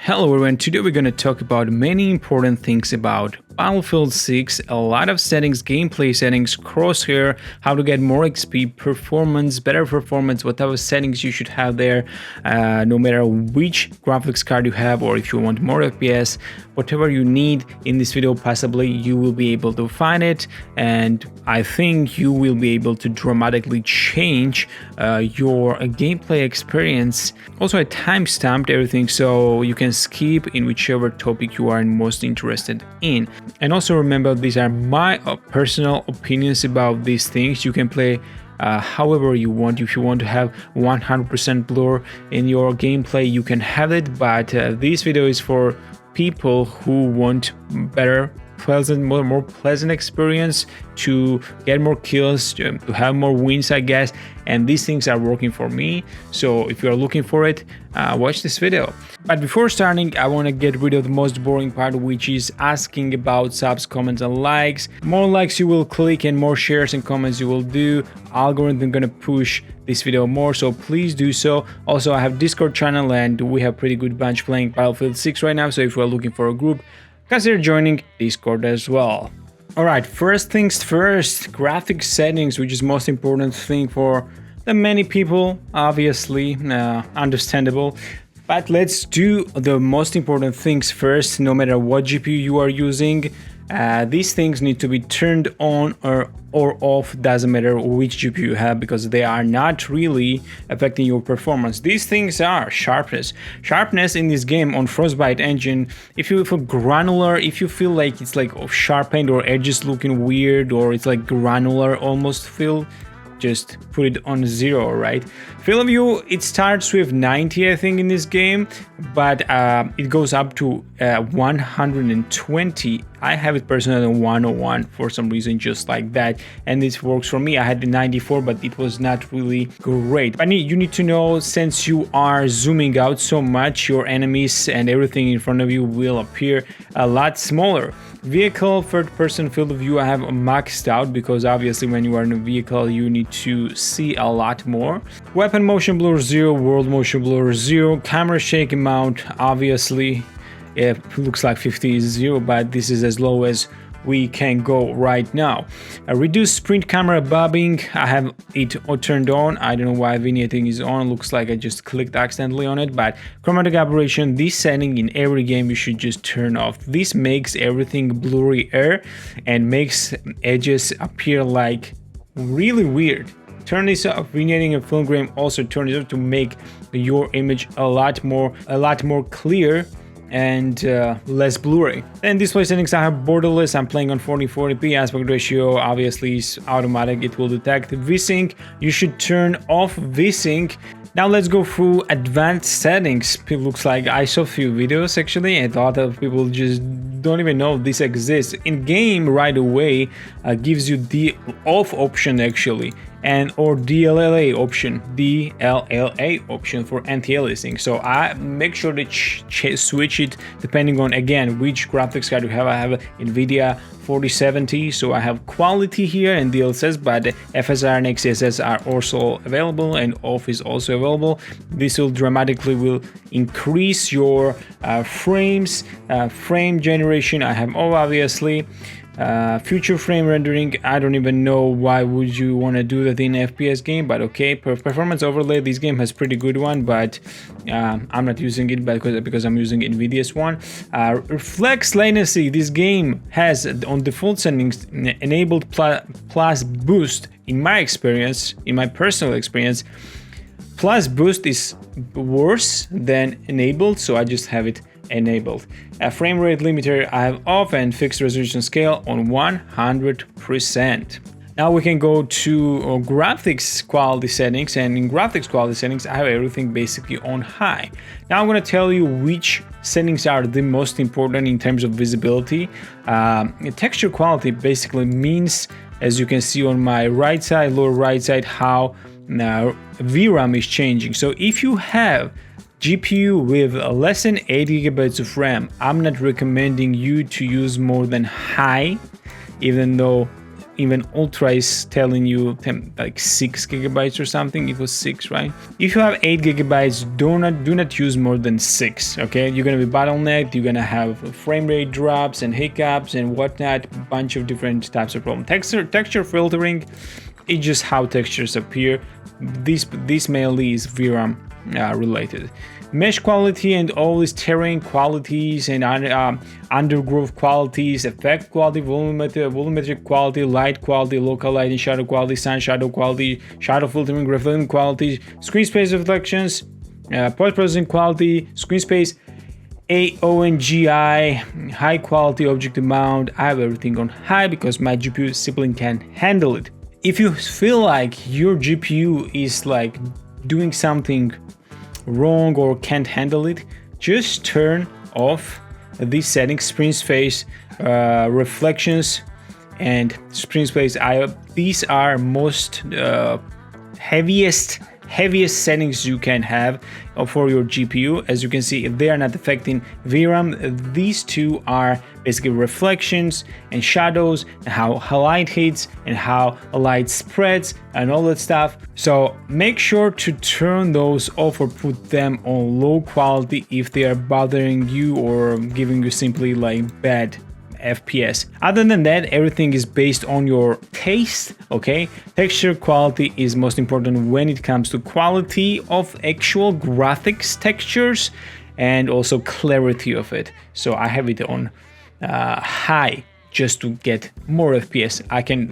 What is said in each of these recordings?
Hello everyone, today we're going to talk about many important things about Battlefield 6, a lot of settings, gameplay settings, Crosshair, how to get more XP, performance, better performance, what type of settings you should have there, no matter which graphics card you have or if you want more FPS, whatever you need in this video, possibly you will be able to find it, and I think you will be able to dramatically change your gameplay experience. Also, I time-stamped everything so you can skip in whichever topic you are most interested in. And also remember, these are my personal opinions about these things. You can play however you want. If you want to have 100% blur in your gameplay, you can have it, but this video is for people who want better, more pleasant experience, to get more kills, to have more wins, I guess, and these things are working for me. So if you are looking for it, watch this video. But before starting, I want to get rid of the most boring part, which is asking about subs, comments, and likes. More likes you will click and more shares and comments you will do, algorithm gonna push this video more, so please do so. Also, I have Discord channel and we have pretty good bunch playing Battlefield 6 right now, so if you are looking for a group, consider joining Discord as well. Alright, first things first, graphics settings, which is most important thing for the many people, obviously, understandable. But let's do the most important things first. No matter what GPU you are using, these things need to be turned on or off, doesn't matter which GPU you have, because they are not really affecting your performance. These things are sharpness in this game on Frostbite engine. If you feel granular, if you feel like it's like sharpened or edges looking weird, or it's like granular almost feel, just put it on 0, right? Field of view, it starts with 90, I think, in this game, but it goes up to 120. I have it personally on 101 for some reason, just like that, and this works for me. I had the 94, but it was not really great. But you need to know, since you are zooming out so much, your enemies and everything in front of you will appear a lot smaller. Vehicle third-person field of view I have maxed out, because obviously when you are in a vehicle you need to see a lot more. Weapon motion blur 0, world motion blur 0, camera shake amount, obviously it looks like 50 is 0, but this is as low as we can go right now. Reduce sprint camera bobbing, I have it turned on. I don't know why vignetting is on, looks like I just clicked accidentally on it. But chromatic aberration, this setting in every game you should just turn off. This makes everything blurrier and makes edges appear like really weird. Turn this off. Vignetting and film grain, also turn it off to make your image a lot more clear and less blurry. Then display settings, I have borderless. I'm playing on 4040p. Aspect ratio obviously is automatic, it will detect. VSync, you should turn off VSync. Now let's go through advanced settings. It looks like I saw a few videos actually, and a lot of people just don't even know this exists. In game right away gives you the off option actually, and or DLLA option for anti-aliasing. So I make sure to switch it depending on, again, which graphics card you have. I have NVIDIA 4070, so I have quality here and DLSS, but FSR and XeSS are also available, and off is also available. This will dramatically increase your frames, frame generation. I have all, obviously. Future frame rendering, I don't even know why would you want to do that in FPS game, but okay. Performance overlay, this game has pretty good one, but I'm not using it because I'm using NVIDIA's one. Reflex latency, this game has on default settings enabled plus boost. In my experience, in my personal experience, plus boost is worse than enabled, so I just have it enabled. A frame rate limiter I have off, and fixed resolution scale on 100%. Now we can go to graphics quality settings, and in graphics quality settings I have everything basically on high. Now I'm going to tell you which settings are the most important in terms of visibility. Texture quality basically means, as you can see on my right side, lower right side, how VRAM is changing. So if you have GPU with less than 8 GB of RAM, I'm not recommending you to use more than high, even though even Ultra is telling you like 6 gigabytes or something. It was 6, right? If you have 8 gigabytes, do not use more than 6. Okay, you're gonna be bottlenecked. You're gonna have frame rate drops and hiccups and whatnot. Bunch of different types of problem. Texture filtering is just how textures appear. This mainly is VRAM related. Mesh quality and all these terrain qualities and undergrowth qualities, effect quality, volumetric quality, light quality, local light and shadow quality, sun shadow quality, shadow filtering, reflecting quality, screen space reflections, post-processing quality, screen space, AONGI, high quality object amount. I have everything on high because my GPU simply can't handle it. If you feel like your GPU is like doing something wrong or can't handle it, just turn off these settings, screen space, reflections, and screen space. These are most heaviest settings you can have for your GPU. As you can see, if they are not affecting VRAM, these two are basically reflections and shadows, and how light hits and how light spreads and all that stuff. So make sure to turn those off or put them on low quality if they are bothering you or giving you simply like bad FPS. Other than that, everything is based on your taste. Okay, texture quality is most important when it comes to quality of actual graphics textures and also clarity of it. So I have it on high just to get more FPS.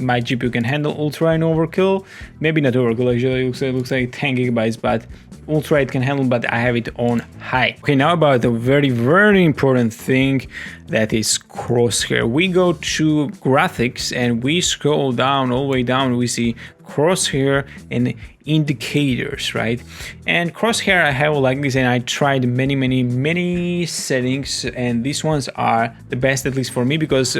My GPU can handle ultra and overkill. Maybe not overkill, actually it looks like 10 gigabytes, but ultra it can handle, but I have it on high. Okay, now about the very important thing, that is Crosshair. We go to graphics and we scroll down, all the way down, we see Crosshair and indicators, right? And Crosshair I have like this, and I tried many settings, and these ones are the best, at least for me, because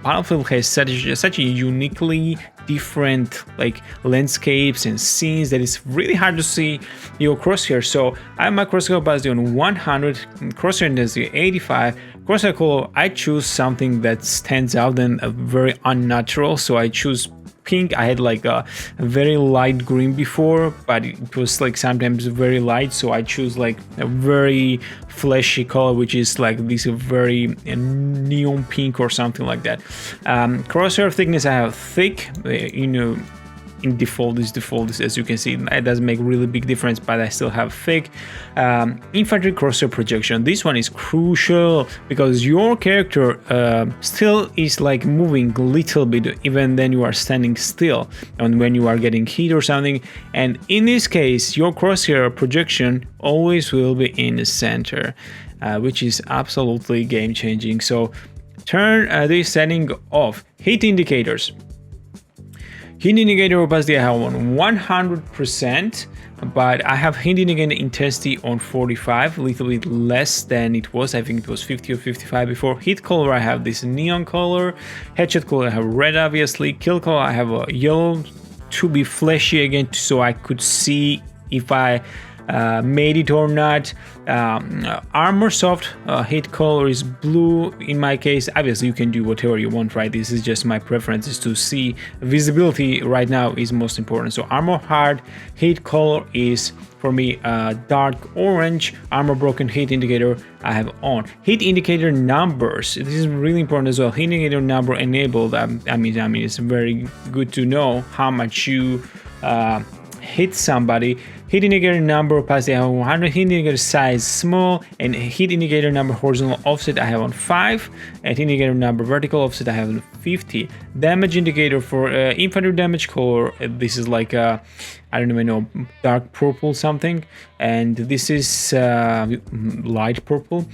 Battlefield has such a uniquely different like landscapes and scenes that it's really hard to see your Crosshair. So I have my Crosshair opacity on 100, Crosshair intensity 85. Crosshair color, I choose something that stands out and very unnatural, so I choose pink. I had like a very light green before, but it was like sometimes very light, so I choose like a very flashy color, which is like this very neon pink or something like that. Crosshair thickness, I have thick, in default is as you can see. It doesn't make really big difference, but I still have thick. Infantry crosshair projection, this one is crucial because your character still is like moving a little bit even then you are standing still, and when you are getting hit or something, and in this case your crosshair projection always will be in the center, which is absolutely game changing. So turn this setting off. Hit indicators. Hit indicator opacity I have on 100%, but I have hit indicator intensity on 45, a little bit less than it was. I think it was 50 or 55 before. Hit color, I have this neon color. Headshot color, I have red, obviously. Kill color, I have a yellow to be flashy again, so I could see if I made it or not. Armor soft, hit color is blue in my case. Obviously you can do whatever you want, right? This is just my preferences to see. Visibility right now is most important. So armor hard, hit color is for me dark orange. Armor broken, hit indicator I have on. Hit indicator numbers, this is really important as well. Hit indicator number enabled. I mean it's very good to know how much you hit somebody. Hit indicator number opacity I have on 100, hit indicator size small, and hit indicator number horizontal offset I have on 5, and hit indicator number vertical offset I have on 50. Damage indicator for infantry damage color, this is like I don't even know, dark purple something, and this is light purple,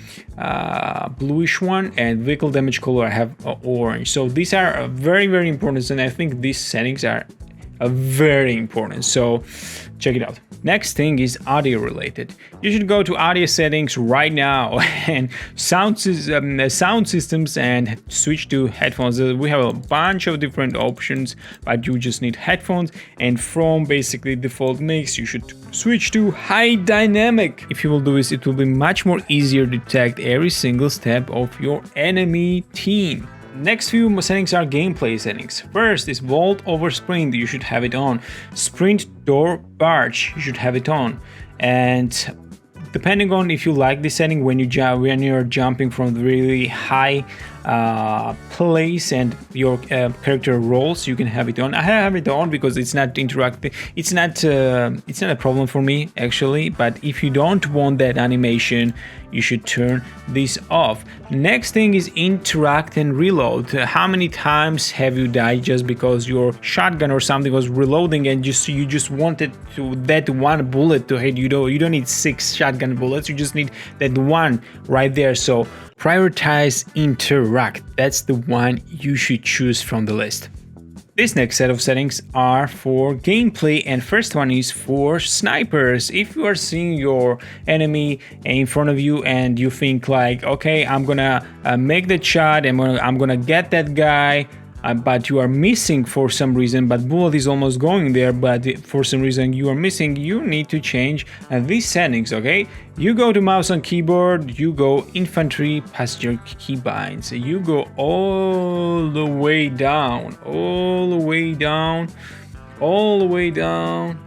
bluish one, and vehicle damage color I have orange. So these are very important, and I think these settings are very important, so check it out. Next thing is audio related. You should go to audio settings right now and sound systems and switch to headphones. We have a bunch of different options, but you just need headphones, and from basically default mix you should switch to high dynamic. If you will do this, it will be much more easier to detect every single step of your enemy team. Next few settings are gameplay settings. First is vault over sprint, you should have it on. Sprint door barge, you should have it on. And depending on if you like this setting, when you're jumping from the really high place and your character rolls, you can have it on. I have it on because it's not interactive. It's not a problem for me actually. But if you don't want that animation, you should turn this off. Next thing is interact and reload. How many times have you died just because your shotgun or something was reloading and you just wanted that one bullet to hit you? You don't need 6 shotgun bullets, you just need that one right there. So prioritize interact. That's the one you should choose from the list. This next set of settings are for gameplay, and first one is for snipers. If you are seeing your enemy in front of you and you think like, okay, I'm gonna make the shot and I'm gonna get that guy, but you are missing for some reason, but bullet is almost going there, but for some reason you are missing, you need to change these settings, okay? You go to mouse and keyboard, you go infantry, passenger keybinds, you go all the way down,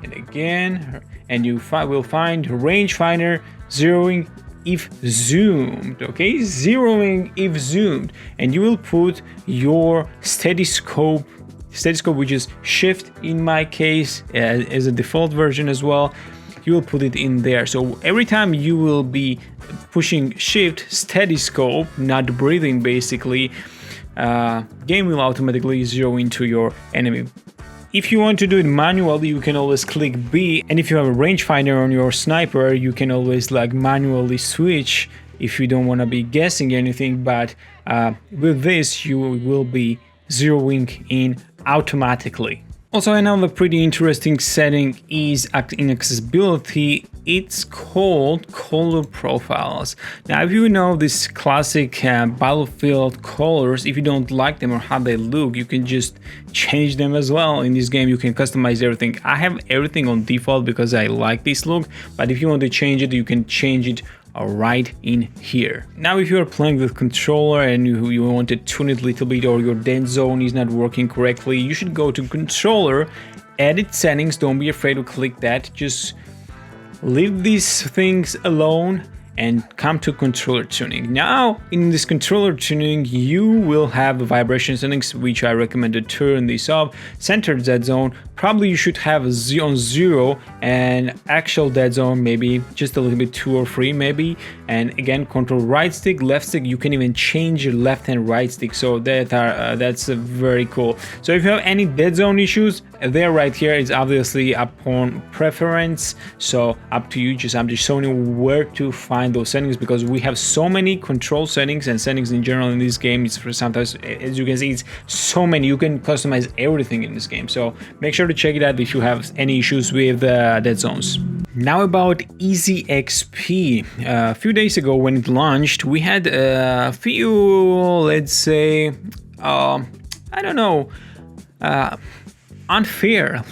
and again, and you will find rangefinder, zeroing if zoomed, okay? Zeroing if zoomed, and you will put your steady scope, which is shift in my case, as a default version as well. You will put it in there. So every time you will be pushing shift, steady scope, not breathing basically, game will automatically zero into your enemy. If you want to do it manually, you can always click B, and if you have a rangefinder on your sniper, you can always like manually switch if you don't want to be guessing anything, but with this you will be zeroing in automatically. Also, another pretty interesting setting is in accessibility. It's called color profiles. Now, if you know this classic Battlefield colors, if you don't like them or how they look, you can just change them as well. In this game, you can customize everything. I have everything on default because I like this look, but if you want to change it, you can change it right in here. Now, if you are playing with controller and you want to tune it a little bit, or your dead zone is not working correctly, you should go to controller, edit settings. Don't be afraid to click that. Just leave these things alone and come to controller tuning. Now, in this controller tuning, you will have the vibration settings, which I recommend to turn this off. Center dead zone, probably you should have on 0, and actual dead zone maybe just a little bit 2 or 3 maybe. And again, control right stick, left stick. You can even change your left and right stick, so that's very cool. So if you have any dead zone issues, there right here is obviously upon preference, so up to you. I'm just showing you where to find those settings, because we have so many control settings and settings in general in this game. It's for sometimes, as you can see, it's so many. You can customize everything in this game, so make sure to check it out if you have any issues with dead zones. Now about Easy XP. A few days ago when it launched, we had a few, let's say, I don't know, unfair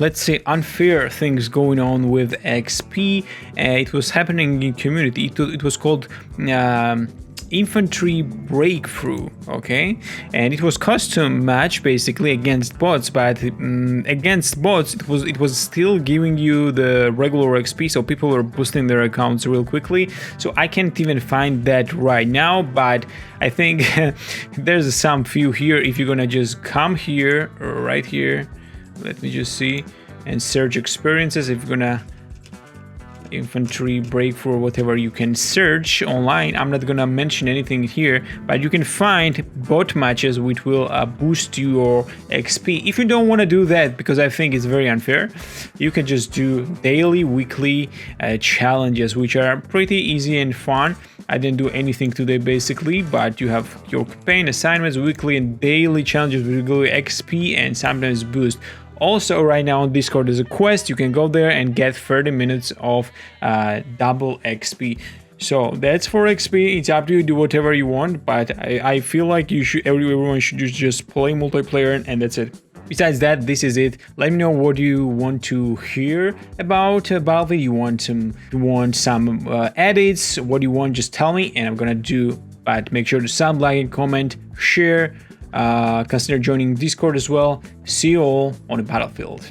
things going on with XP. It was happening in community. It was called infantry breakthrough, okay, and it was custom match basically against bots, but against bots it was still giving you the regular XP, so people were boosting their accounts real quickly. So I can't even find that right now, but I think there's some few here. If you're gonna just come here, right here, let me just see, and search experiences. If you're gonna infantry breakthrough or whatever, you can search online. I'm not gonna mention anything here, but you can find bot matches which will boost your XP. If you don't want to do that, because I think it's very unfair, you can just do daily, weekly challenges, which are pretty easy and fun. I didn't do anything today basically, but you have your campaign assignments, weekly and daily challenges with regular XP and sometimes boost. Also, right now on Discord there's a quest. You can go there and get 30 minutes of double XP. So that's for XP. It's up to you, do whatever you want, but I feel like everyone should just play multiplayer, and that's it. Besides that, this is it. Let me know what you want to hear about Valve. You want some edits? What do you want? Just tell me, and I'm gonna do. But make sure to sub, like, and comment, share. Consider joining Discord as well. See you all on the battlefield.